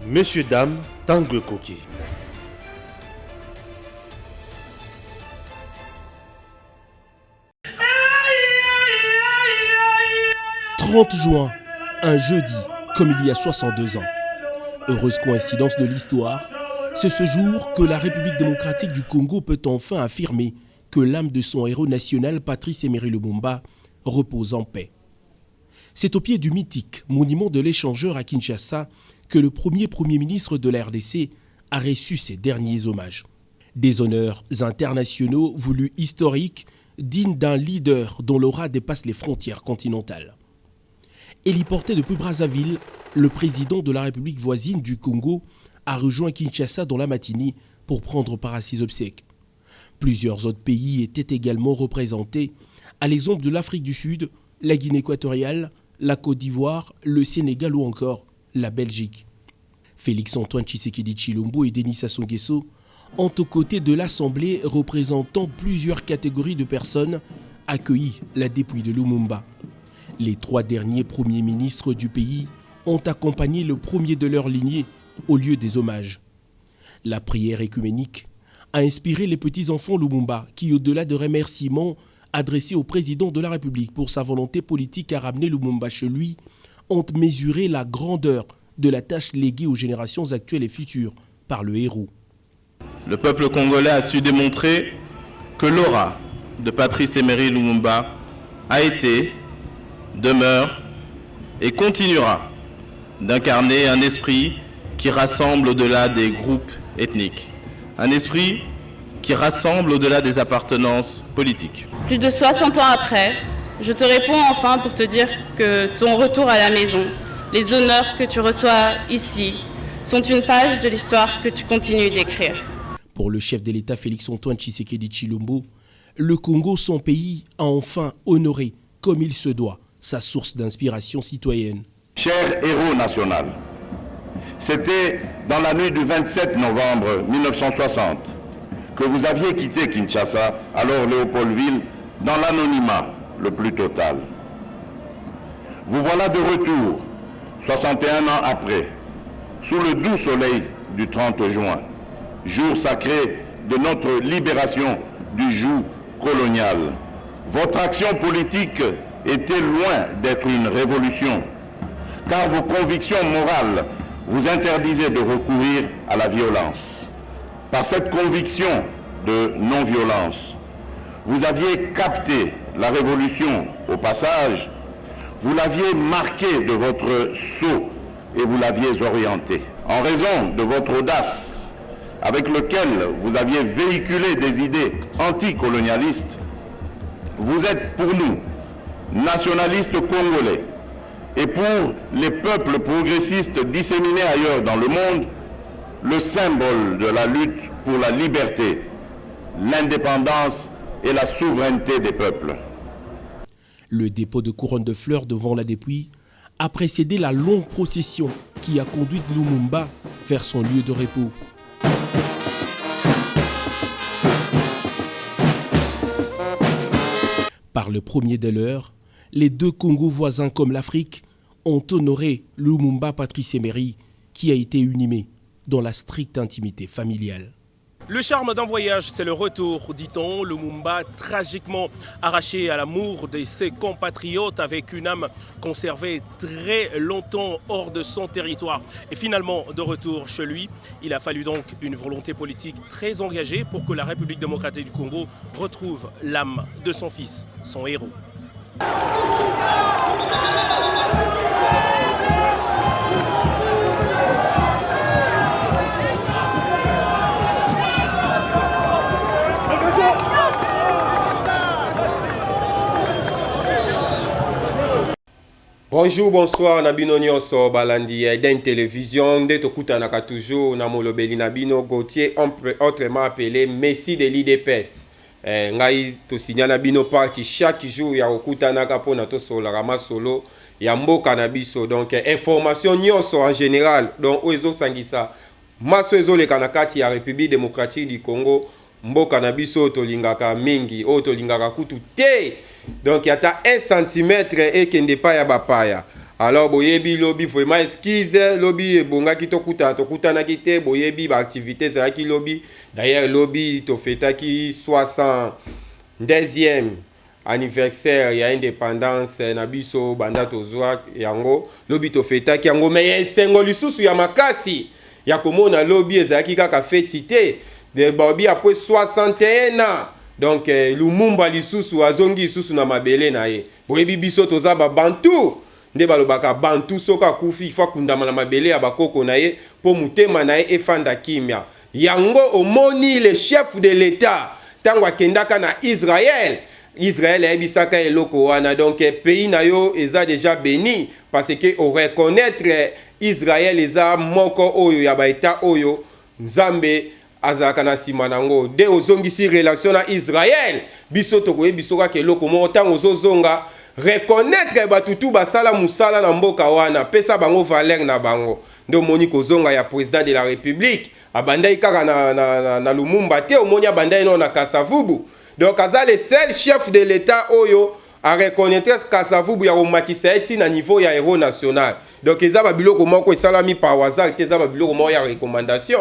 Messieurs, dames, Tangue Koki. « 30 juin, un jeudi, comme il y a 62 ans. Heureuse coïncidence de l'histoire, c'est ce jour que la République démocratique du Congo peut enfin affirmer que l'âme de son héros national, Patrice Emery Lumumba, repose en paix. C'est au pied du mythique monument de l'échangeur à Kinshasa que le premier ministre de la RDC a reçu ses derniers hommages. Des honneurs internationaux voulus historiques, dignes d'un leader dont l'aura dépasse les frontières continentales. Héliporté depuis Brazzaville, le président de la République voisine du Congo a rejoint Kinshasa dans la matinée pour prendre part à ses obsèques. Plusieurs autres pays étaient également représentés, à l'exemple de l'Afrique du Sud, la Guinée équatoriale, la Côte d'Ivoire, le Sénégal ou encore la Belgique. Félix-Antoine Tshisekedi Tshilombo et Denis Sassou Nguesso ont aux côtés de l'Assemblée représentant plusieurs catégories de personnes accueilli la dépouille de Lumumba. Les 3 derniers premiers ministres du pays ont accompagné le premier de leur lignée au lieu des hommages. La prière écuménique a inspiré les petits-enfants Lumumba qui, au-delà de remerciements adressés au président de la République pour sa volonté politique à ramener Lumumba chez lui, ont mesuré la grandeur de la tâche léguée aux générations actuelles et futures par le héros. Le peuple congolais a su démontrer que l'aura de Patrice Emery Lumumba a été, demeure et continuera d'incarner un esprit qui rassemble au-delà des groupes ethniques, un esprit qui rassemble au-delà des appartenances politiques. Plus de 60 ans après, je te réponds enfin pour te dire que ton retour à la maison, les honneurs que tu reçois ici, sont une page de l'histoire que tu continues d'écrire. Pour le chef de l'État Félix-Antoine Tshisekedi Tshilombo, le Congo, son pays, a enfin honoré, comme il se doit, sa source d'inspiration citoyenne. Cher héros national, c'était dans la nuit du 27 novembre 1960 que vous aviez quitté Kinshasa, alors Léopoldville, dans l'anonymat le plus total. Vous voilà de retour, 61 ans après, sous le doux soleil du 30 juin, jour sacré de notre libération du joug colonial. Votre action politique était loin d'être une révolution, car vos convictions morales vous interdisaient de recourir à la violence. Par cette conviction de non-violence, vous aviez capté la révolution au passage, vous l'aviez marquée de votre sceau et vous l'aviez orientée. En raison de votre audace, avec lequel vous aviez véhiculé des idées anticolonialistes, vous êtes pour nous, nationalistes congolais, et pour les peuples progressistes disséminés ailleurs dans le monde, le symbole de la lutte pour la liberté, l'indépendance et la souveraineté des peuples. Le dépôt de couronne de fleurs devant la dépouille a précédé la longue procession qui a conduit Lumumba vers son lieu de repos. Par le premier de l'heure, les 2 Congos voisins comme l'Afrique ont honoré Lumumba Patrice Emery qui a été inhumé dans la stricte intimité familiale. Le charme d'un voyage, c'est le retour, dit-on. Lumumba, tragiquement arraché à l'amour de ses compatriotes avec une âme conservée très longtemps hors de son territoire. Et finalement, de retour chez lui, il a fallu donc une volonté politique très engagée pour que la République démocratique du Congo retrouve l'âme de son fils, son héros. Bonjour, bonsoir, Nabino Nyonso, Balandi, Eden Télévision, de Tokutanaka toujours, Namolobeli Nabino Gauthier, autrement appelé Messi de l'IDPS. Ngai to signala bino parti chaque jour ya okutanaka pona to sola masolo ya mboka na biso, donc information nyonso en général donc ozo sangisa maso ezoleka na kati ya République démocratique du Congo, mboka na biso tolingaka mingi tolingaka kutu te, donc yata 1 cm et kende pa ya bapaya. alors boyebi lobi vraiment esquisse lobi ebongaki tokutanaki te boyebi baactivité ezalaki lobi d'ailleurs lobi tofetaki 62e anniversaire ya indépendance na biso banda tozwa yango lobi tofetaki yango mais esengo lisusu ya makasi ya komona lobi ezalaki kaka feti te de bobi après 61 ans donc Lumumba lisusu azongi lisusu na mabele na ye boyebi biso toza babantu nde balobaka bantu soka kufi ifo kundama na mabele ya bakoko na ye po mutema na ye efanda kimia yango omoni le chef de l'état tango akendaka na Israël ayebisaka eloko wana donc pays na yo eza déjà béni parce que au reconnaître Israël eza moko oyo ya baeta oyo nzambe azalaka na nsima nango de ozongisi relation na Israël biso tokoyebi soka keloko moko ntango ozozonga reconnaître batutu basala musala na mboka wana pesa bango valeur na bango nde omoni kozonga ya président de la république abandai kaka na Lumumba te omoni abandai no na Kasavubu donc aza le seul chef de l'état oyo a reconnaître Kasavubu ya komakisa eti na niveau ya héros national donc eza babiloko moko esalami par hasard te eza babiloko moko ya recommandation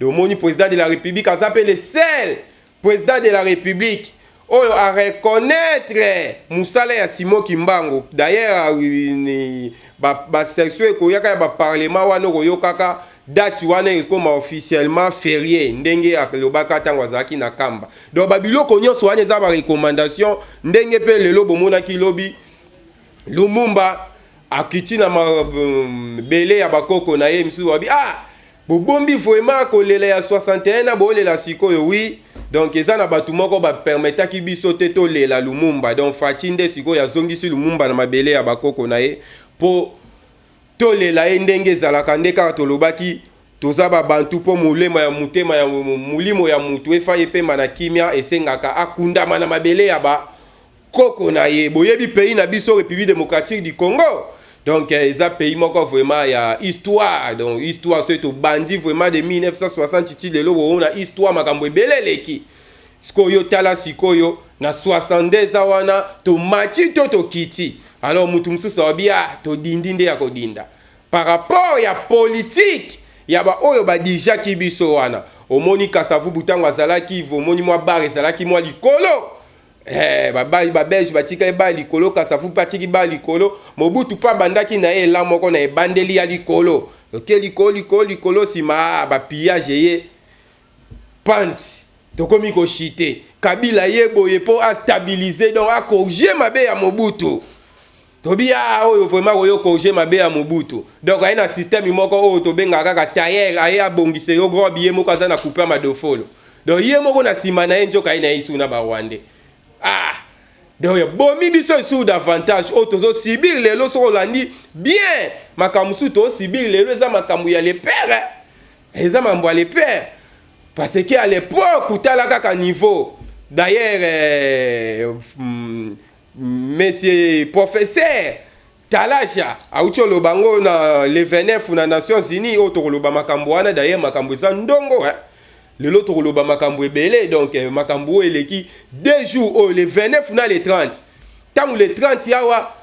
donc omoni président de la république aza pe le seul président de la république oyo a reconnaître musala ya Simon Kimbangu d'ailleurs section ekoyaka ya baparlement wana okoyokaka date wana ekoma officiellement férié ndenge akolobaka ntango azalaki na kamba donc babiloko nyonso wana eza barecommandation ndenge mpe lelo bomonaki lobi Lumumba akiti na mabele ya bakoko na ye misusu wabi bobombi vraiment kolela ya 61 na bolela sikoyo oui donc eza na batu moko bapermetaki biso te tolela Lumumba donc faci nde sikoyo azongisi Lumumba na mabele ya bakoko na ye po tolela ye ndenge ezalaka nde kaka tolobaki toza babantu po molemo ya mutema ya mulimo ya mutu efa epema na kimia esengaka akundama na mabele ya bakoko na ye boyebi pays na biso République démocratique du Congo donc eza pays moko vraiment ya histoire donc histoire so to bandi vraiment de 1960 titi lelo bona histoire makambo ebele leki sikoyo tala sikoyo na 62 wana to machi to kiti alors mutu mususu wabia to dindi nde ya kodinda par rapport ya politique ya ba oyo ba déjà kibiso wana omoni Kasavubu tango azalaki omoni mwa bar ezalaki mwa likolo belge batika ba likolo Kasavubu patiki ba likolo Mobutu pa bandaki na ye la moko na ebandeli ya likolo ok likolo sima ba pillage ye panti tokomi ko chite Kabila ye boye po a stabiliser donc a corriger mabe ya Mobutu tobia oyo vraiment oyo corriger mabe ya Mobutu donc ayi na système moko oyo tobenga kaka tailleur ayi abongise yo gros billet moko aza na couper madofolo donc ye moko na sima na ye njoka ayi na isu na ba Rwandais donc bomi biso isu davantage o tozo sibir lelo so olandi bien makamusu to sibir lelo eza makambu ya le père eza mambo ya le père parce que à l'époque utala kaka niveau d'ailleurs monsieur professeur Talaja aucho lobango na le 29 na Nations Unies o tokoloba makambo wana d'ailleurs makambo eza ndongo lelo tokoloba makambo ebele donc makambo eleki 2 jours o le 29 na le 30 tangu le 30 yawa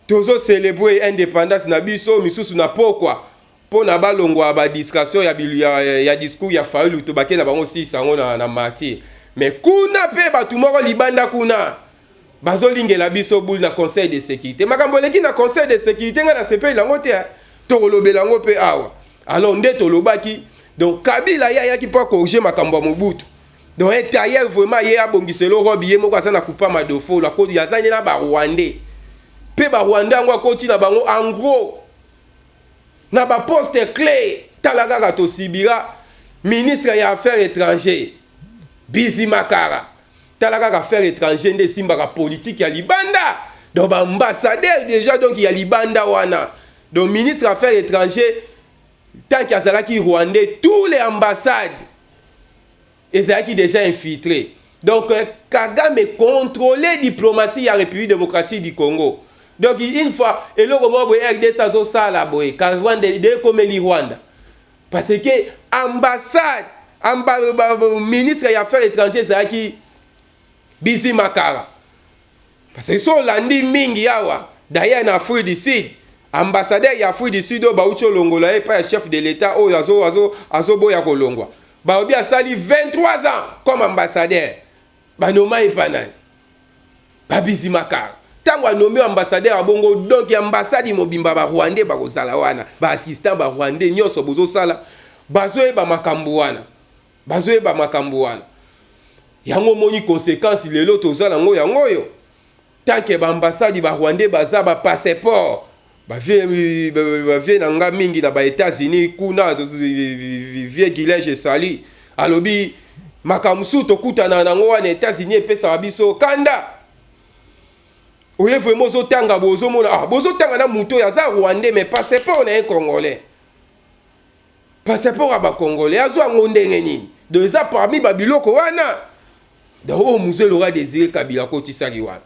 tozo célébrer indépendance na biso misusu na pokwa po na balongwa ba discussion ya discours ya Fayulu to bakena bango si sango na martyr mais kuna pe batu moko libanda kuna bazolingela biso boule na conseil de sécurité makambo leki na conseil de sécurité nga na sepeli lango te tokolobela ngo pe awa alors nde tolobaki donc Kabila ya ki po corriger makambo ya Mobutu donc tailleur vraiment ye abongiselo robi ye moko azana kupa madofo la kodi yazanye na ba Rwandais pe ba Rwanda ngo akoti na bango en gros na ba poste clé talaka to sibira ministre ya affaires étrangères Bizi Makara talaka affaires étrangères nde simbaka politique ya libanda donc ba ambassadeur déjà donc ya libanda wana donc ministre affaires étrangères tant qu'il y a qui Rwandais tous les ambassades ezalaki déjà infiltrés donc Kagame contrôler diplomatie ya République démocratique du Congo donc une fois et le moment où RDC ça sala boy Rwanda de comme li Rwanda parce que ambassade ministre des affaires étrangères ezalaki Bizi Makara parce que so landi mingi yawa d'ailleurs na Afrique du Sud ambassadeur ya Afrique du Sud baucho longola pa ya chef de l'état o azo boya kolongwa baobi asali 23 ans comme ambassadeur banoma epanani babisi makara tango anomi ambassadeur abongo donc ambassade mobimba ba Rwandais bakozala wana ba assistant ba Rwandais nyoso bozo sala bazoyeba makambo wana yango moni conséquence lelo tozala ngo yangoyo tant que ba ambassade ba Rwandais baza ba passeport ba vie na nga mingi na ba États-Unis kuna vie Guilège sali alobi makamsu tokutana nango wana États-Unis epesa biso kanda oye vraiment zotanga bozomona bozotanga na muto ya za Rwandais mais passeport na congolais passeport ba congolais azo ngondenge nini de ça parmi babiloko wana donc musée Laurent Désiré Kabila kotisaki wana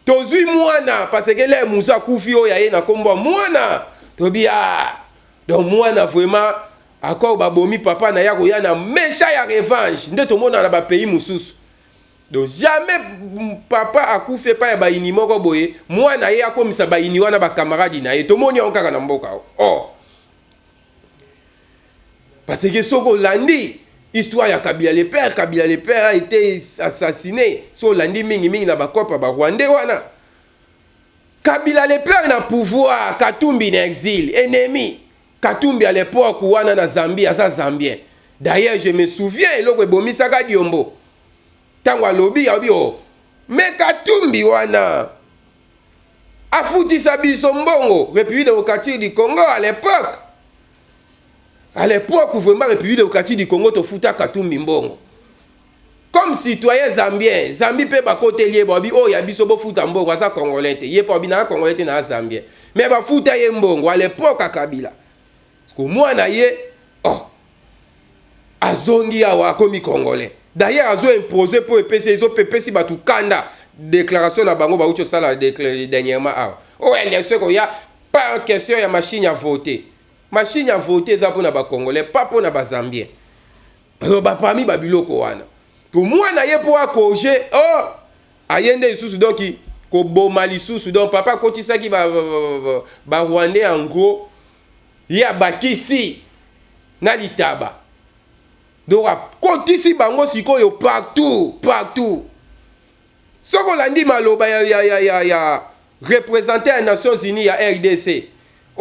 tozui mwana parce que les musa kufi oya ye na kombo mwana tobia donc mwana vraiment encore babomi papa na yako yana mesha ya revanche nde tomona na ba pays mususu donc jamais papa akufi pa ya baini moko boye mwana ye akomisa baini wana ba camarade na ye tomoni onkaka na mboka parce que soko landi histoire ya Kabila le père a été assassiné so landi mingi na bakopa ba Rwandais wana Kabila le père na pouvoir Katumbi na exil ennemi Katumbi à l'époque wana na Zambie asa zambien d'ailleurs je me souviens eloko ebomisaka Diombo tango alobi ya bio mais Katumbi wana afutisa biso mbongo République démocratique du Congo à l'époque vraiment République démocratique du Congo to futa Katumbi mbongo comme citoyen zambien Zambie pe ba côté lié bobi o ya biso bo futa mbongo za congolais te ye po bina congolais te na zambien mais ba futa ye mbongo à l'époque Kabila parce que moi na ye azongi awa komi congolais d'ailleurs azo imposer pour EPC izo pepesi batu kanda déclaration na bango ba ucho sala dernièrement élection ko ya pas question ya machine à voter za pona ba congolais pas pona ba zambien alors ba parmi ba biloko wana to mwana ye po akoje ayende isusu donc ko boma lisusu donc papa kotisaki ba Rwandais en gros ya bakisi na litaba donc kotisi bango sikoyo partout soko landi maloba ya représenter les Nations Unies ya RDC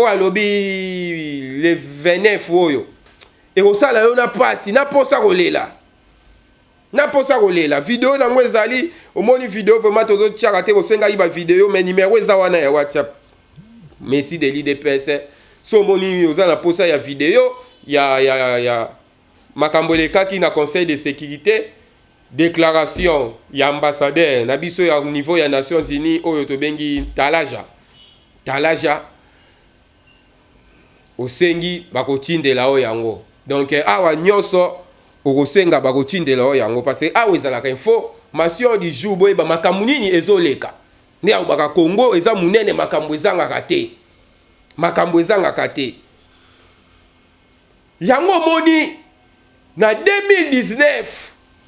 alobi le 29 oyo et osala yo na pasi na posa kolela vidéo na ngo ezali omoni vidéo vraiment tozo tiaka te bosenga iba vidéo mais numéro eza wana ya WhatsApp merci de l'IDPS so omoni ozala posa ya vidéo ya makambo lekaki na conseil de sécurité déclaration ya ambassadeur na biso ya niveau ya Nations Unies oyo tobengi talaja osengi bakotindela o yango donc awa nyoso okosenga bakotindela o yango parce que awa ezalaka information du jour boye ba makambo nini ezoleka nde awa baka Congo eza munene makambo ezangaka te yango moni na 2019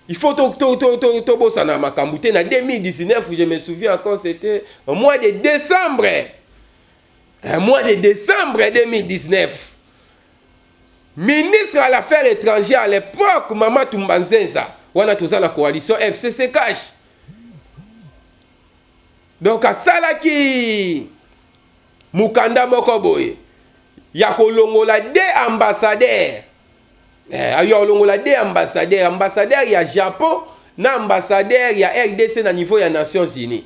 il faut to bossa na makambo te na 2019 je me souviens encore c'était au mois de décembre 2019 ministre à l'affaires étrangères à l'époque Mama Tumbanzenza wana toza na coalition FCC cash donc asalaki mukanda moko boye ya kolongola des ambassadeurs ambassadeur ya Japon na ambassadeur ya RDC na niveau ya Nations Unies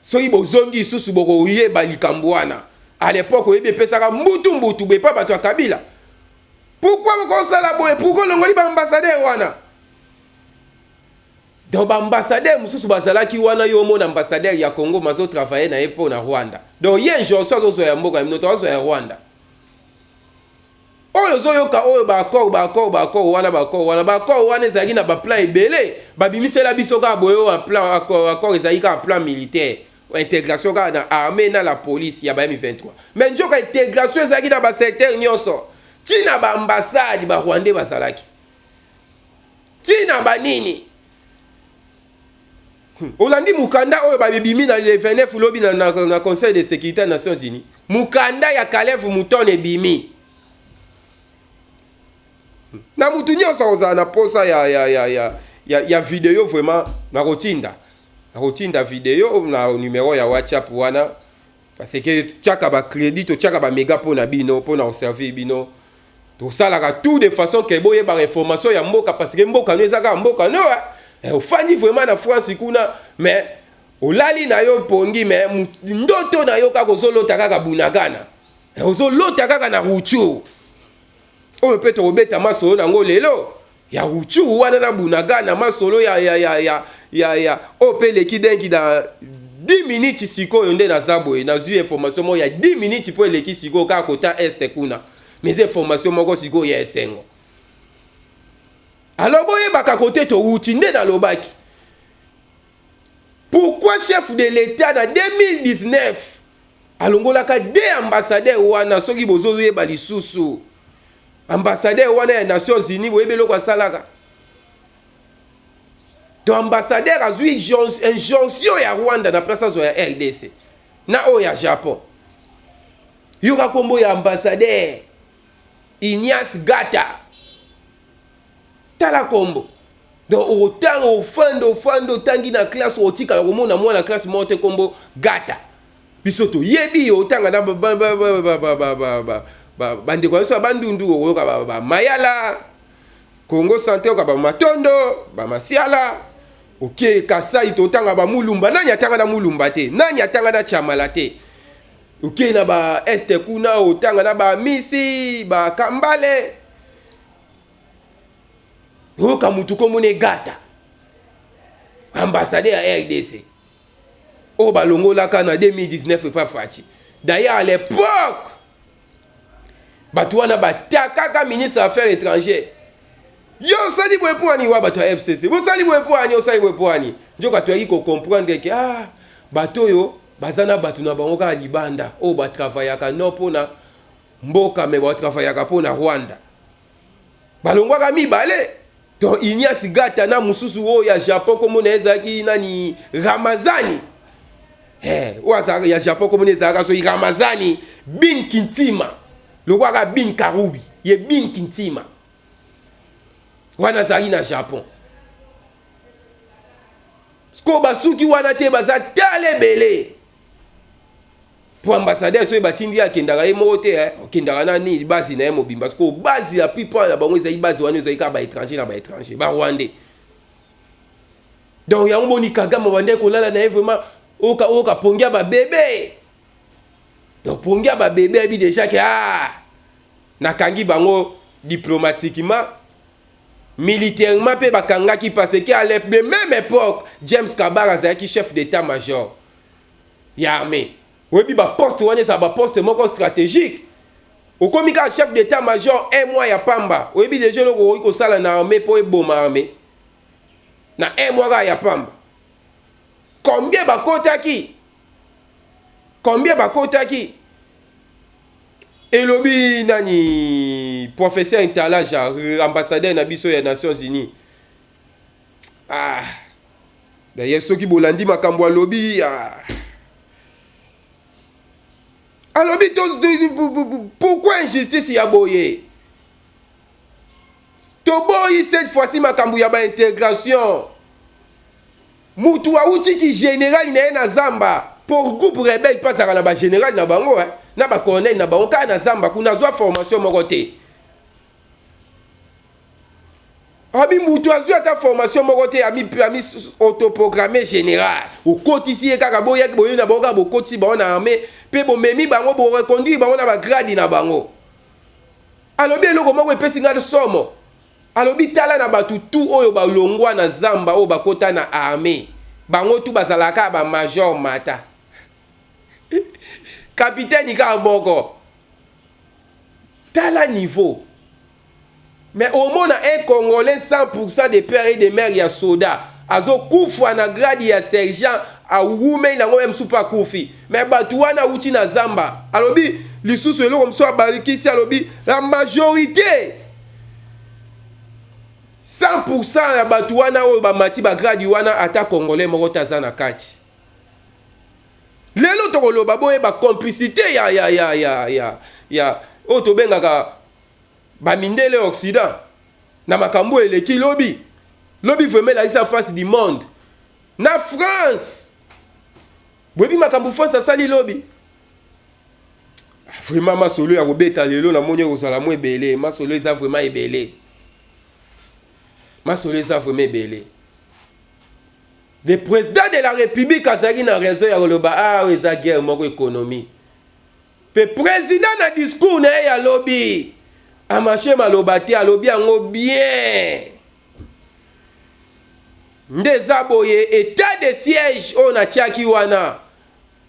soki bozongi susu boko yeba likambo wana à l'époque oyebe pesaka mbutu be pa bato ya Kabila pourquoi bokosala boye pourquoi longoli ba ambassadeur wana donc ba ambassadeur mususu bazalaki wana yo mona ambassadeur ya Congo mazo travailler na epo na Rwanda donc yen joso azo ya mboka minoto azo ya Rwanda oyo zoyoka oyo ba accord wana ezalaki na ba plan ebele babimisela biso ka boyo plan accord ezalaki ka plan militaire intégration ka na armée na la police ya ba M23 mais njoka intégration ezalaki na ba secteur nyonso tina ba ambassade ba Rwandais basalaki tina ba nini. Olandi mukanda oyo babimi na le 29 lobi na Conseil de sécurité des Nations Unies. Mukanda ya Kalev Mutone bimi. Na mutu nyonso oza na posa ya vidéo vraiment na rotinda vidéo na numéro ya WhatsApp wana parce que tchaka ba crédit to tchaka ba méga pona bino pona observer bino to salaka tout de façon que boye ba information ya mboka parce que mboka no ezaka mboka no ofandi vraiment na France kuna mais olali na yo pongi mais ndoto na yo kako zolota kaka bunagana ozolota kaka na ruchu oyo pe to obeta masolo nango lelo ya ruchu wana na bunagana masolo ya opele kidenki da 10 minutes sikoyo nde na zaboye na zui information mo ya 10 minutes po eleki sikoyo kaka kota este kuna mais information moko sikoyo ya esengo. Alors boye baka kote to wuti nde na lobaki. Pourquoi chef de l'État na 2019 alongolaka deux ambassadeurs wana soki bozo yeba lisusu ambassadeur wana ya Nations Unies boyebe loko salaka. To ambassadeur azui injonction ya Rwanda na place zo ya RDC na o ya Japon. Yoka kombo ya ambassadeur Ignace Gata tala kombo donc autant ofando tangi na classe otika la komona mwana classe monte kombo Gata bisoto yebi otanga na bande kwa so bandundu oyoka ba Mayala Congo Santé oka ba Matondo ba Masiala OK Kasai totanga ba Mulumba nani atanga na Mulumba te nani atanga na Chamala te OK na ba Este kuna otanga na ba Misi ba Kambale oka mutu komone Gata ambassadeur ya RDC o balongola kana 2019 pas fati d'ailleurs à l'époque batouana batakaka ministre affaires étrangères yo sali boye poani wa bato ya FCC bo sali boye poani osali boye poani njoka toyaki ko comprendre que bato yo bazana batu na bango ka libanda o ba travaillaka no pona mboka me ba travaillaka pona Rwanda balongwaka mibale donc Ignace Gata na mususu o ya Japon komo na ezaki nani Ramazani waza ya Japon komo na ezaka so Ramazani bin Kintima lokwaka bin Karubi ye bin Kintima wana zaki na Japon sko basuki wana te baza tale bele pour ambassadeur so batindi akendaka ye moko te okendaka nani basi na ye mobimba sko basi ya pipo na bango ezali basi wana ezali ka ba étranger na ba étranger ba Rwandais donc yango boni Kagame bande kolala na ye vraiment oka pongia ba bébé donc pongia ba bébé bi déjà que nakangi bango diplomatiquement militairement pe bakangaki parce que à la même époque James Kabaré azalaki chef d'état-major ya armée oui ba poste wana ça ba poste moko stratégique okomi ka chef d'état-major un mois ya pamba oui déjà loko ko sala na armée po eboma armée na un mois ya pamba combien bakotaki elobi nani professeur Intalaja ambassadeur na biso ya Nations Unies d'ailleurs soki bolandi makambo alobi alobi pourquoi injustice ya boye toboyi cette fois-ci makambo ya ba intégration mutu auti ki général na na Zamba pour groupe rebelle pasaka na ba général na bango na ba colonel na bango ka na Zamba kuna zwa formation moko te abi mutu azwa ta formation moko te ami autoprogrammé général o kotisi e kaka boya boyo na bango bo koti ba na armée pe bo memi bango bo reconduire bango na ba grade na bango alobi eloko moko epesi nga somo alobi tala na batu tout oyo ba longwa na Zamba oyo bakota na armée bango tout bazalaka ba major mata capitaine ka moko tala niveau mais au moins un Congolais 100% de père et de mère ya soda azo kufwa na grade ya sergent a wume na ngomem super kufi mais batu wana uti na Zamba alobi lisusu eloko mso abalikisi alobi la majorité 100% ya bato wana oyo bamati bagradi wana ata congolais moko te aza na kati. Lelo tokoloba boye ba complicité ya oyo tobengaka bamindele Occident na makambo eleki lobi vraiment elakisa face du monde na France boyebi makambo France asali lobi. Vraiment masolo ya kobeta lelo na moni kozala mo ebele, masolo eza vraiment ebele, masolo eza vraiment ebele. Le président de la République azali na raison ya koloba eza guerre moko économie. Pe président na discours na ya lobi amache maloba te alobi yango bien. Ndeza boye état de siège on a tiaki wana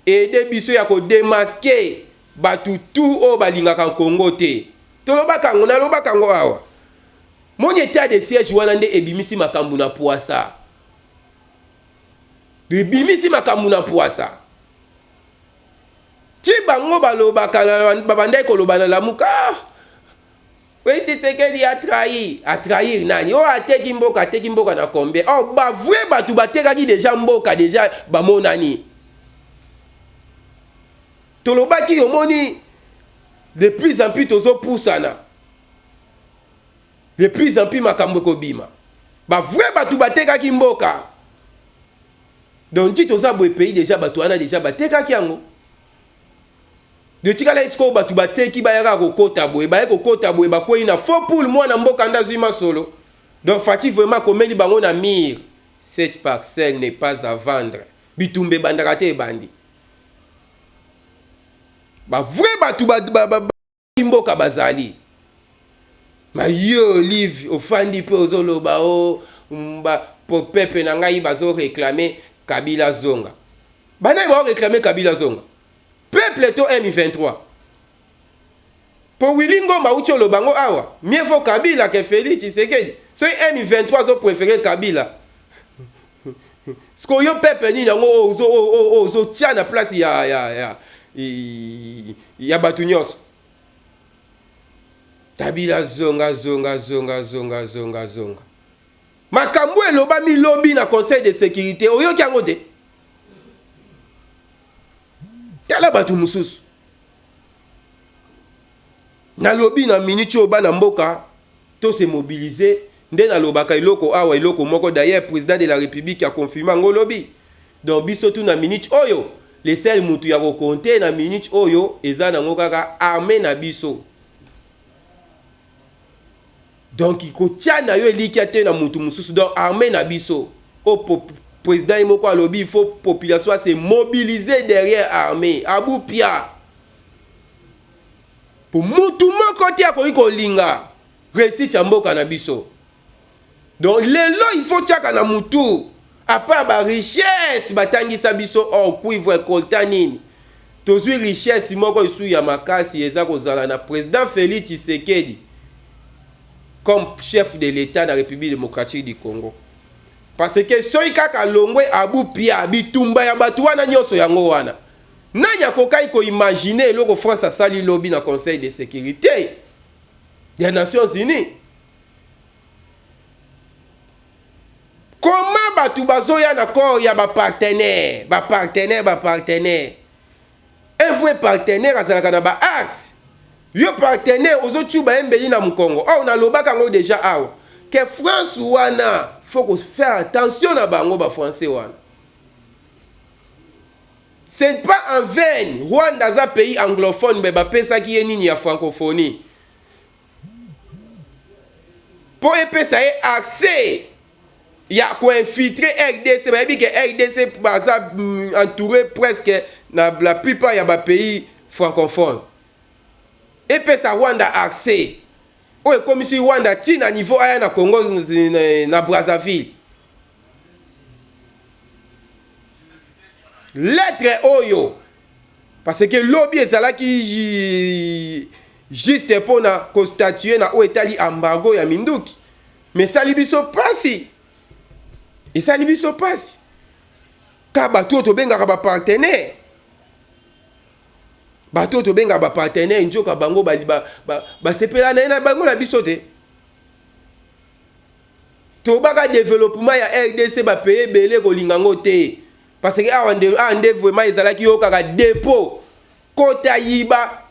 et de biso ya ko démasquer batu tout o balingaka Congo te. Tolobaka ngo na lobaka ngo awa. Mon état de siège wana nde ebimisi makambu na poasa. Ebimisi makambu na poasa. Ti bango balobaka babandai koloba na lamuka. Oui, Tshisekedi a trahir nani? Oh, ateki mboka na kombe. Oh, ba vrai batu batekaki déjà mboka déjà bamonani. Tolobaki omoni de plus en plus tozo pusana. De plus en plus makambo kobima. Ba vrai batu batekaki mboka. Donc ti toza boye pays déjà batu ana déjà batekaki yango. De tikala esko batu bateki bayaka kokota boye bakwei na faux poule mwana mboka ndazima solo. Donc fati vraiment komeli bango na mire. Cette parcelle n'est pas à vendre. Bitumbe bandaka te bandi. Ba vrai batu mboka bazali. Ma yo live ofandi pe ozoloba o mba po pepe na ngai bazo réclamer Kabila Zonga. Bana ba réclamer Kabila Zonga. Peuple to M23. Pour Wilingo Maucho Lobango awa, mieux faut Kabila que Félix Tshisekedi. So M23 zo préféré Kabila. Sko yo peuple ni nango ozo tia na place ya batunyos. Kabila zonga. Makambo eloba mi lobby na conseil de sécurité oyo kyango de. Tala batu mususu. Na lobby na minute oba na mboka to se mobiliser nde na lobaka iloko awa iloko moko d'ailleurs président de la République a confirmé ngo lobby. Donc biso tu na minute oyo les sel mutu ya ko compter na minute oyo eza na ngo kaka armée na biso. Donc il ko tia na yo elikiate na mutu mususu donc armée na biso. O président imoko a lobby il faut population se mobiliser derrière armée. Abou Pia. Pour mutu moko tia ko linga. Récit ya mboka na biso. Donc lelo il faut tia na mutu. Après ba richesse batangisa biso or cuivre coltan nini. Tozui richesse moko isu ya makasi eza kozala na président Félix Tshisekedi comme chef de l'État de la République démocratique du Congo. Parce que soy kaka longwe Abou Pia bitumba ya batu wana nyoso yango wana. Nanya kokai ko imaginer loko France asali lobby na Conseil de sécurité des Nations Unies. Comment batu bazoya na corps ya ba partenaire. Un vrai partenaire azalaka na ba acte. Yo partenaire ozotu ba embeli na Mkongo. Oh na lobaka ngo déjà awa. Que France wana faut faire attention na bango ba français wana. C'est pas en vain Rwanda za pays anglophone mais ba pesa ki nini ya francophonie. Pour epesa accès ya ko infiltrer RDC ba bi que RDC baza entouré presque na la plupart ya ba pays francophones. Epesa Rwanda accès. Oye comme si Rwanda ti na niveau aya na Congo na Brazzaville. Lettre oyo parce que lobby ezala ki juste pour na constatuer na o etali embargo ya minduki. Mais ça libiso pasi. Et ça libiso pasi. Ka batu to benga ba partenaire. Bato to benga ba partenaire njoka bango ba sepela na bango na biso te. tobaka développement ya RDC bapaye belé kolingango te parce que ande vraiment ezalaki yo kaka dépôt kota yiba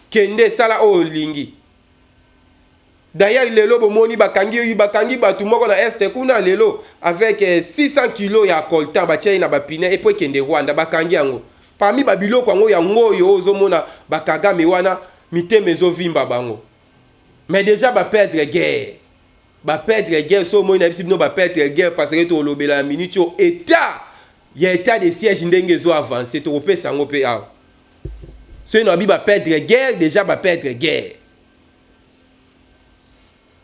kende sala o lingi. D'ailleurs lelo bomoni bakangi batu moko na este kuna lelo avec 600 kilos ya coltan batia na bapine et puis kende Rwanda bakangi yango parmi babiloko yango yango yo ozomona bakagame wana miteme ezovimba bango. Mais déjà perdre guerre so moi na bisibino perdre guerre parce que to lobela minute yo état ya état de siège ndenge zo avancer to kopesa ngo pe a so no bi perdre guerre déjà perdre guerre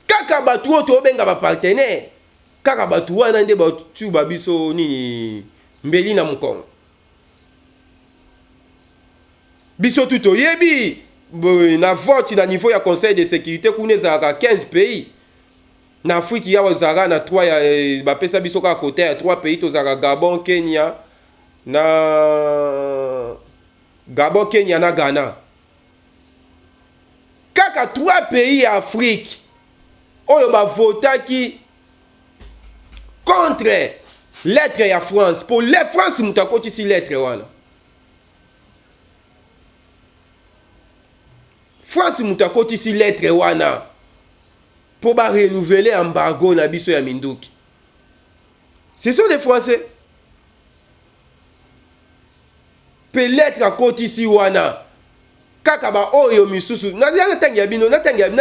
kaka batu to benga ba partenaire kaka batu wana nde batu babiso nini mbeli na mukongo biso tout oyebi na vote na niveau ya conseil de sécurité kuna ezalaka 15 pays na Afrique ya wazara na 3 ya bapesa biso kaka côté ya 3 pays tozalaka Gabon, Kenya na Ghana. Kaka 3 pays ya Afrique oyo bavotaki contre lettre ya France. Pour les France mutakoti si lettre wana. France mutakoti si lettre wana. Pour renouveler embargo na biso ya minduki. Ce sont des Français. Peut-être à côté si wana. Kaka ba oyo misusu. Na tangia bino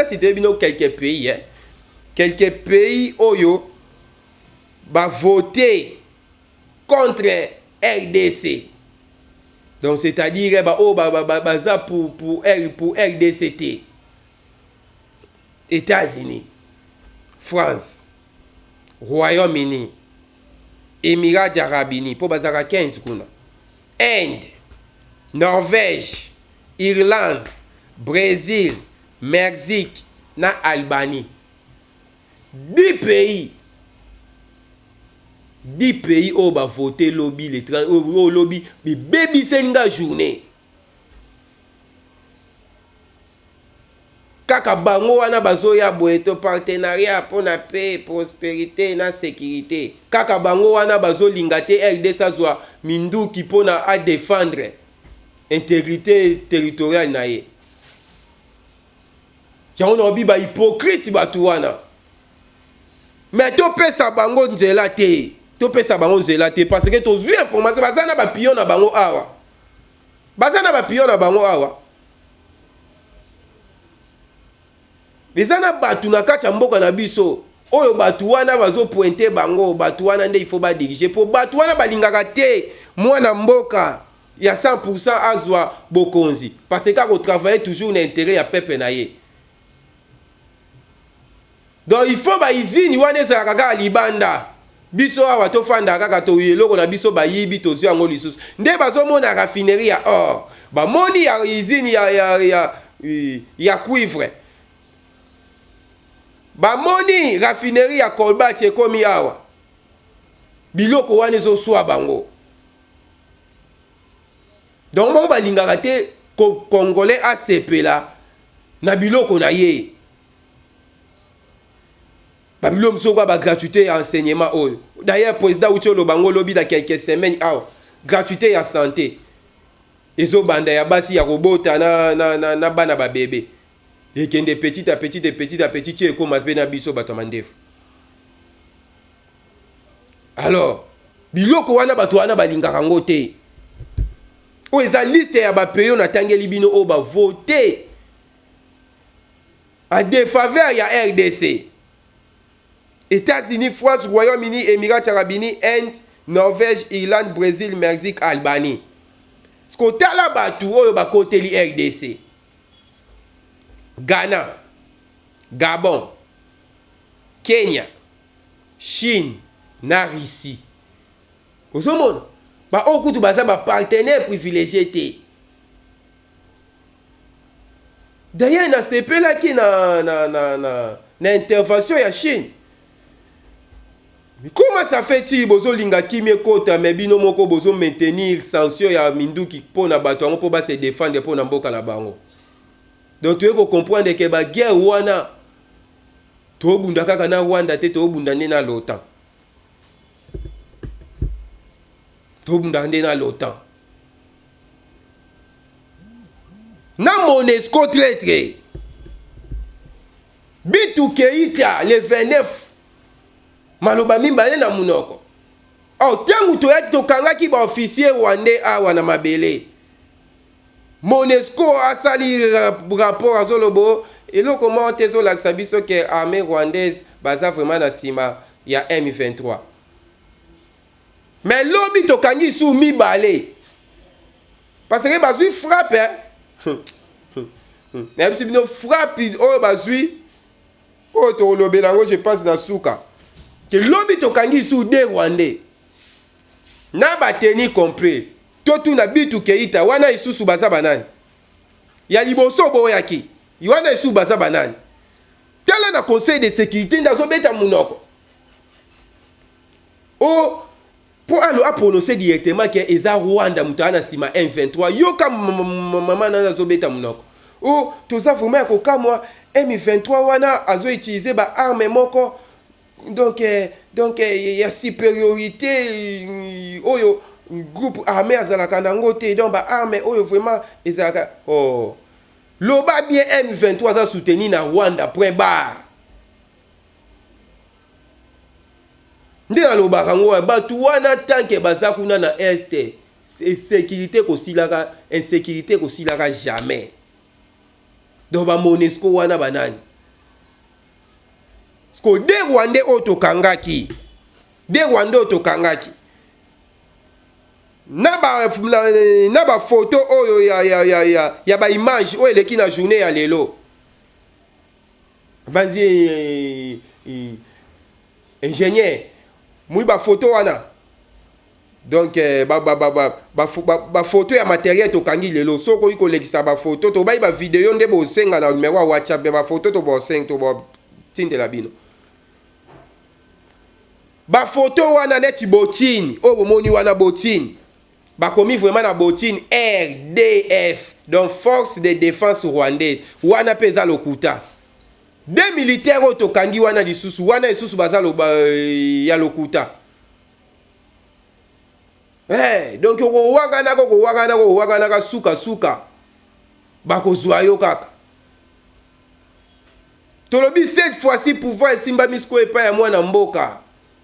cité bino quelques pays hein. Quelques pays oyo ba voter contre RDC. Donc c'est-à-dire ba o za pour RDCT. États-Unis, France, Royaume-Uni, Émirats arabes unis, pour bazara 15 kuna. Inde, Norvège, Irlande, Brésil, Mexique, na Albanie. 10 pays où va voter lobby les lobby mais baby senga journée. Kaka bango wana bazoya boeto partenariat pour la paix, prospérité na sécurité. Kaka bango wana bazo lingate RDC zwa minduki pona a défendre intégrité territoriale na ye. Yango no bi ba hypocrite batu wana. Mais to pesa bango nzela te. To pesa bango nzela te parce que to zui information bazana ba pion na bango awa. Bazana ba pion na bango awa. Bezana batu na kati ya mboka na biso oyo batu wana bazo pointer bango batu wana nde il faut ba diriger pour batu wana balingaka te mwana mboka ya 100% azwa bokonzi parce que ko travailler toujours l'intérêt ya peuple na ye. Donc il faut ba izini wana ezalaka kaka libanda biso awa to fanda kaka to yeloko na biso ba yibi to zwa ngo lisusu nde bazo mona raffinerie ya or ba moni ya izini ya cuivre. Ba moni raffinerie ya Colbert ekomi awa biloko wana ezoswa bango. Donc bon balingaka te congolais asepela na biloko na ye. Ba biloko msoko ba gratuité ya enseignement oyo. D'ailleurs président Ucholo bango lobi da quelques semaines awa gratuité ya santé. Ezo banda ya basi ya robota na bana ba bébé. Et qui est petit à petit, et comme un biso batamandef. Alors, biloko wana bato wana balingaka ngo te. O eza liste ya ba peyo na tangeli bino o ba voter en défaveur ya RDC. États-Unis, France, Royaume-Uni, Émirats arabes unis, Inde, Norvège, Irlande, Brésil, Mexique, Albanie. Ce qu'on t'a là batu o ba koteli RDC. Ghana, Gabon, Kenya, Chine, na Russie. Vous savez, ba okutu baza ba partenaire privilégié te. D'ailleurs na sepela ki na intervention ya Chine. Mais comment ça fait-il bozo linga kimie kota mais bino moko bozo maintenir sanction ya minduki pona bato ngo po ba se défendre pona mboka na bango. Donc tu veux comprendre que la guerre wana tobunda kaka na Rwanda te tobunda nde na l'OTAN. Tobunda nde na l'OTAN. Na MONUSCO traître. Bintou Keïta le 29 maloba mibale na munoko. Tiangu toyaki tokangaki ba officier rwandais awa na mabele. MONUSCO asali rapport azolobo eloko mo tezo lakisa biso ke armée rwandaise baza vraiment na sima ya M23. Mais lobi tokangi sou mibale. Parce que bazui frappe même si bino frappe oyo bazui oyo tolobelango je passe na suka. Que lobi tokangi sou de rwandais. Na bateni compris. Totu na Bintou Keïta wana isusu baza banani. Ya liboso boyaki. Wana isusu baza banani. Tala na conseil de sécurité ndazo beta munoko. Pour allo a prononcer directement que eza Rwanda mutana sima M23 yoka mama nazo beta munoko. Toza vraiment ko kamwa M23 wana azo utiliser ba arme moko. Donc il y a supériorité oyo groupe armé azalaka nango te donc ba armé oyo vraiment ezalaka loba bien M23 za soutenir na Rwanda point bar nde loba kango batu wana tanke baza kuna na est sécurité ko silaka insécurité ko silaka jamais donc ba MONUSCO wana banani ko de Rwandais otokangaki de Rwandais otokangaki na ba photo oyo ya ba image oyo eleki na journée ya lelo banzi ingénieur mui ba photo wana donc ba photo ya matériel tokangi lelo soko iko lekisa ba photo to ba vidéo nde bo senga na numéro wa WhatsApp ba photo to bo senga to bo tindela bino. Ba photo wana neti botine o moni wana botine ba komi vraiment na botine RDF donc force de défense rwandaise wana peza lokuta des militaires otokandi wana lisusu wana isusu bazalo ya lokuta donc ko wagana ka suka ba kozwa yo kaka tolobi cette fois-ci pouvoir simba misko epa ya mwana mboka.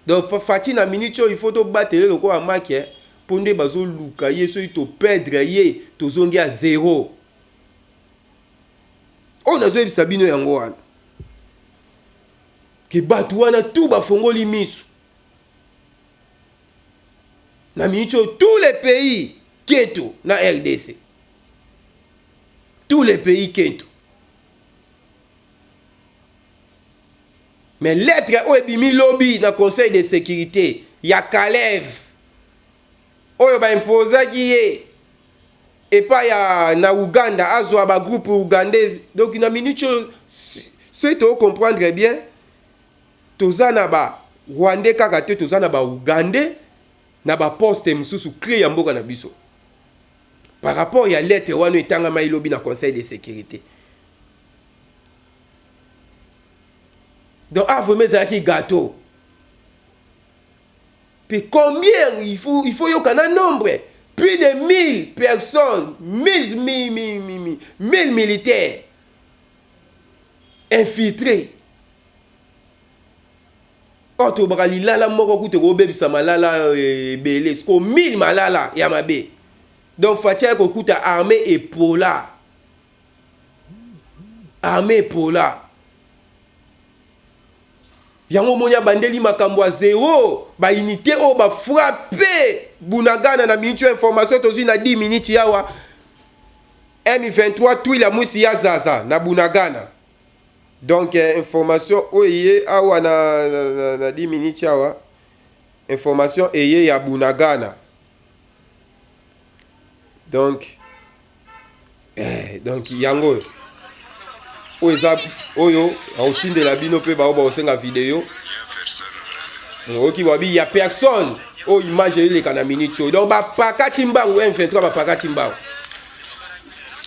Donc fati na minute il faut to battre le ko amaki ponde bazo luka ye so to perdre ye to zongi à zéro. On a zo bisabino yango wana. Ke batu wana tout ba fongoli misu. Na minute tous les pays keto na RDC. Tous les pays keto. Mais lettre oyo bimi lobby na conseil de sécurité ya Kalev oyo ba imposaki ye et pas ya na Uganda azwa ba groupe ougandais donc na minute ce to comprendre bien tozana ba Rwandais kaka te tozana ba Ugandais na ba poste mususu clé ya mboka na biso par rapport ya lettre wana etanga mai lobby na conseil de sécurité. Donc, vraiment, c'est gâteau. Puis combien il faut y avoir un nombre? Plus de 1000 personnes, 1000 militaires infiltrés. Auto brali lala moko kute ko bebi sama lala belé. Sko 1000 malala yamabe. Donc, fatia ko kuta armée et pola. Armée pola. Yango monya bandeli makambo a zéro ba unité o ba frappé Bunagana na minute information tozi na 10 minutes yawa M23 tout la musi ya zaza na Bunagana donc information oye awa na 10 minutes yawa information eye ya Bunagana donc yango oyo autinde la bino pe ba osenga vidéo il y a personne oh image les kana minute donc ba pakati mbangu M23 ba pakati mbangu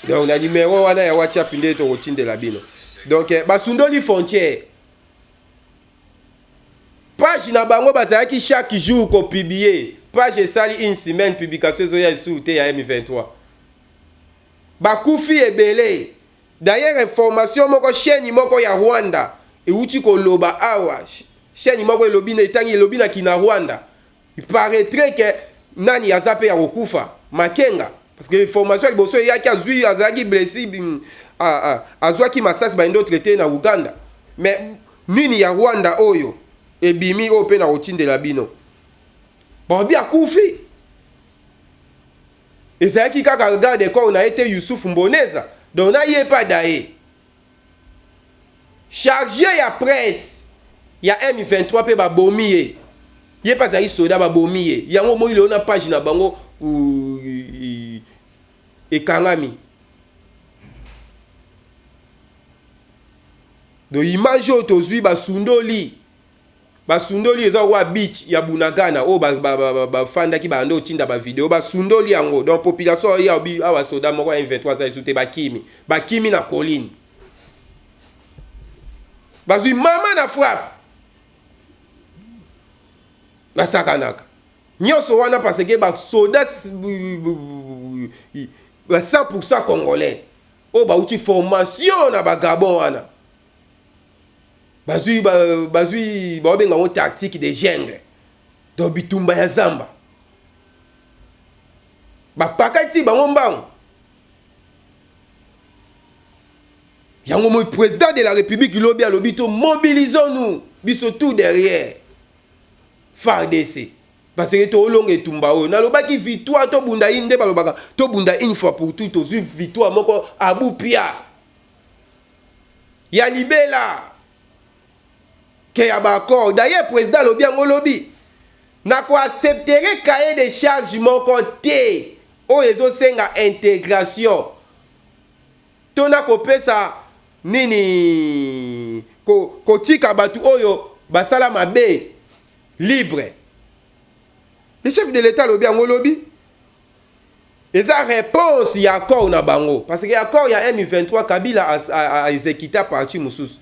donc na numéro wana ya WhatsApp nde to autinde la bino donc ba sundoli frontière page na bango bazalaki chaque jour ko publier page esali une semaine publication zoya sur te ya M23 bakufi ebele. D'ailleurs information moko chaîne moko ya Rwanda euti koloba awa chaîne moko elobi na etangi elobi na kina Rwanda il paraîtrait que nani azape ya kokufa Makenga parce que information liboso ya ki azui azaki blessé azwaki masasi ba ndo traité na Uganda mais nini ya Rwanda oyo ebimi ope na otindela bino bobi akufi ezaki kaka garde corps na été Youssouf Mboneza donc na yé pas daé chargé ya presse ya M23 pe ba bomiye yé pas zaki soda ba bomiye yango mo ile na page na bango ekangami do image otozui basundoli eza wa beach ya Bunagana o ba fanda ki ba ndo tinda ba video basundoli yango donc population ya obi awa soda moko M23 za isute bakimi na colline bazui mama na frappe basakanaka nyonso wana parce que ba soda 100% congolais o ba uti formation na ba Gabon wana bazui babenga mo tactique de jungle do bitumba ya zamba bapakati bango mbango yango mo président de la République lobi alobi to mobilisons-nous biso tout derrière FARDC parce que to longue etumba o na lobaki victoire to bunda inde balobaka to bunda une fois pour tout to victoire moko Abu Pia ya libela que ya bakor d'ailleurs président lobi yango lobi na ko accepter cahier de charge moko te o ezo senga intégration to na ko pesa nini ko tika batu oyo basala mabe libre. Le chef de l'État lobi yango lobi eza réponse ya accord na bango parce que accord ya M23 Kabila a exécuté parti mususu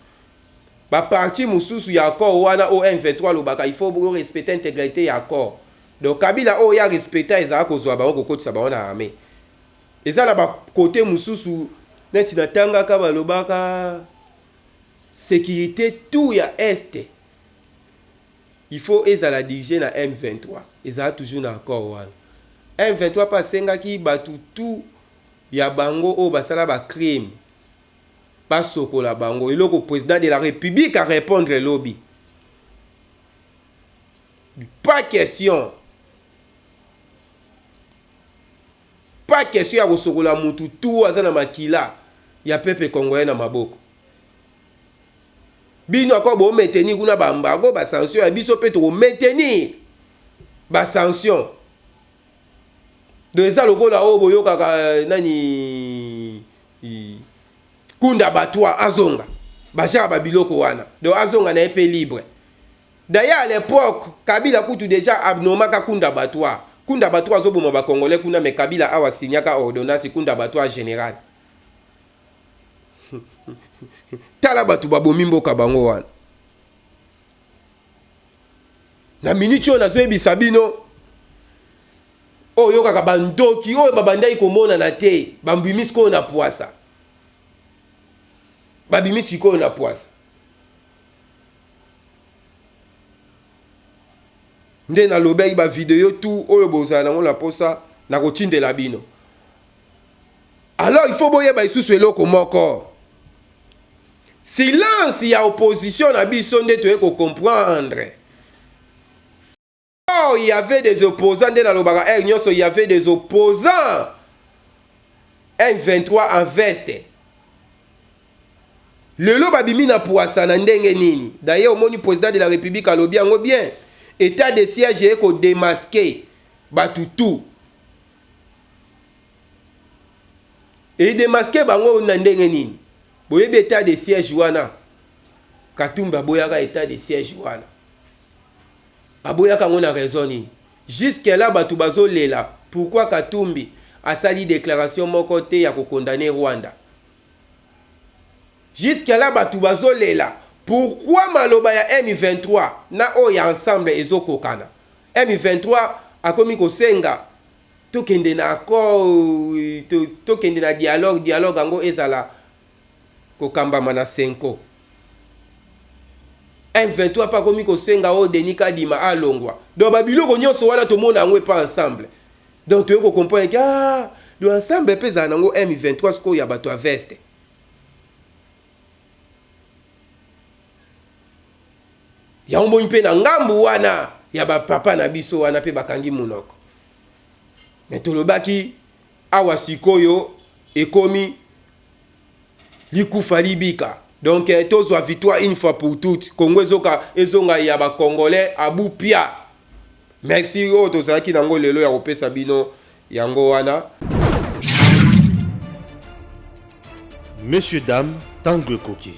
ba parti mususu ya accord wana o M23 lobaka il faut respecter l'intégrité ya accord donc Kabila o ya respecter eza kozwa bango kokotisa bango na armée eza na ba côté mususu neti na tanga ka balobaka sécurité tout ya est il faut ezala diriger na M23 ezala toujours na accord wana M23 pa sengaki batu tout ya bango o basala ba crime pas sokola bango eloko président de la République à répondre lobby pas question ya kosokola mutu tout azana makila ya peuple congolais na maboko bino akor bo maintenir kuna ba embargo ba sanction ya biso pe to maintenir ba sanction de eza lokola o boyo kaka nani Kunda Batwa azonga bashaka babiloko wana donc azonga na epe libre. D'ailleurs à l'époque Kabila kutu déjà abnomaka Kunda Batwa azoboma ba congolais kuna mais Kabila awa signaka ordonnance Kunda Batwa général tala batu babomi mboka bango wana na minute na zoyebisa bino oyo kaka bandoki oyo babandai komona na te bambimisi ko na poasa babimisi ko na poasa nde na lobeki ba video tout oyo bozala nango la posa na kotindela bino. Alors il faut boyeba isusu eloko moko silence ya opposition na biso nde toye ko comprendre. Oh, il y avait des opposants nde na lobaka nyonso il y avait des opposants M23 en veste. Lelo babimi na poasa na ndenge nini. D'ailleurs omoni président de la République alobi yango bien. État de siège eko démasqué batutu. Et démasqué bango na ndenge nini. Boyebi état de siège wana. Katumba boyaka état de siège wana. Aboyaka ngona raison nini. Jusque là batu bazo lela. Pourquoi Katumbi a sali déclaration moko te ya ko condamner Rwanda. Jusque là batu bazo lela. pourquoi maloba ya M23 na oyo ensemble ezokokana? M23 akomi kosenga tokende na accord, tokende na dialogue yango ezala kokambama na 5 M23 pa komi kosenga o Denis Kadima alongwa. Donc babiloko nyonso wana to mona ngwe pas ensemble. Donc tu ko comprendre que le ensemble pesa nango M23 sko ya bato a veste. Ya ombo mpe na ngambu wana ya ba papa na biso wana pe bakangi munoko. Mais tolobaki awa sikoyo ekomi likufa libika. Donc tozwa victoire une fois pour toutes. Congo ezonga ya ba Congolais abu pia. Merci o tozaki nango lelo ya kopesa bino yango wana. Messieurs, dames, Tanguy Koki.